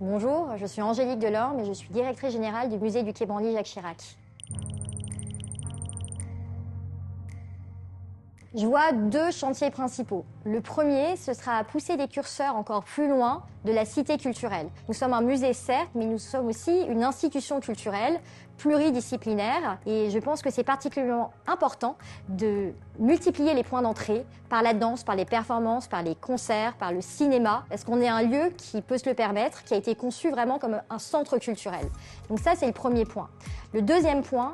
Bonjour, je suis Angélique Delorme et je suis directrice générale du musée du Quai Branly Jacques Chirac. Je vois deux chantiers principaux. Le premier, ce sera à pousser les curseurs encore plus loin de la cité culturelle. Nous sommes un musée certes, mais nous sommes aussi une institution culturelle pluridisciplinaire et je pense que c'est particulièrement important de multiplier les points d'entrée par la danse, par les performances, par les concerts, par le cinéma, parce qu'on est un lieu qui peut se le permettre, qui a été conçu vraiment comme un centre culturel. Donc ça, c'est le premier point. Le deuxième point,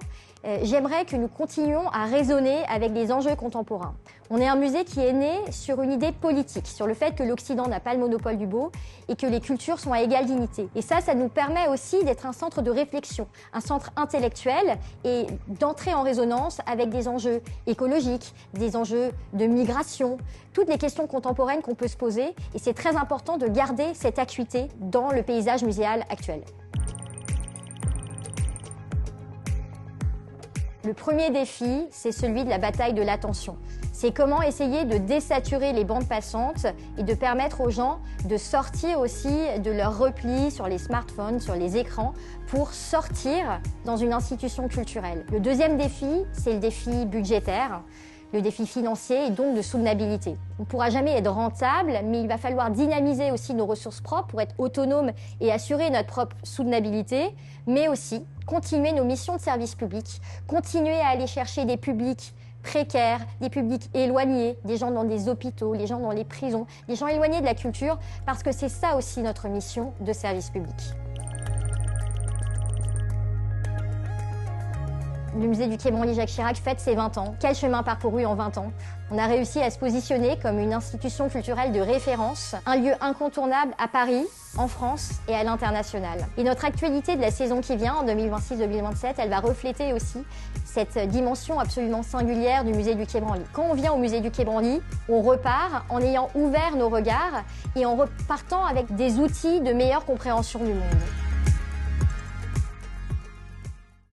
j'aimerais que nous continuions à raisonner avec les enjeux contemporains. On est un musée qui est né sur une idée politique, sur le fait que l'Occident n'a pas le monopole du beau et que les cultures sont à égale dignité. Et ça nous permet aussi d'être un centre de réflexion, un centre intellectuel et d'entrer en résonance avec des enjeux écologiques, des enjeux de migration, toutes les questions contemporaines qu'on peut se poser. Et c'est très important de garder cette acuité dans le paysage muséal actuel. Le premier défi, c'est celui de la bataille de l'attention. C'est comment essayer de désaturer les bandes passantes et de permettre aux gens de sortir aussi de leur repli sur les smartphones, sur les écrans, pour sortir dans une institution culturelle. Le deuxième défi, c'est le défi budgétaire, le défi financier et donc de soutenabilité. On ne pourra jamais être rentable, mais il va falloir dynamiser aussi nos ressources propres pour être autonome et assurer notre propre soutenabilité, mais aussi continuer nos missions de service public, continuer à aller chercher des publics précaires, des publics éloignés, des gens dans des hôpitaux, les gens dans les prisons, des gens éloignés de la culture, parce que c'est ça aussi notre mission de service public. Le musée du Quai Branly Jacques Chirac fête ses 20 ans. Quel chemin parcouru en 20 ans? On a réussi à se positionner comme une institution culturelle de référence, un lieu incontournable à Paris, en France et à l'international. Et notre actualité de la saison qui vient, en 2026-2027, elle va refléter aussi cette dimension absolument singulière du musée du Quai Branly. Quand on vient au musée du Quai Branly, on repart en ayant ouvert nos regards et en repartant avec des outils de meilleure compréhension du monde.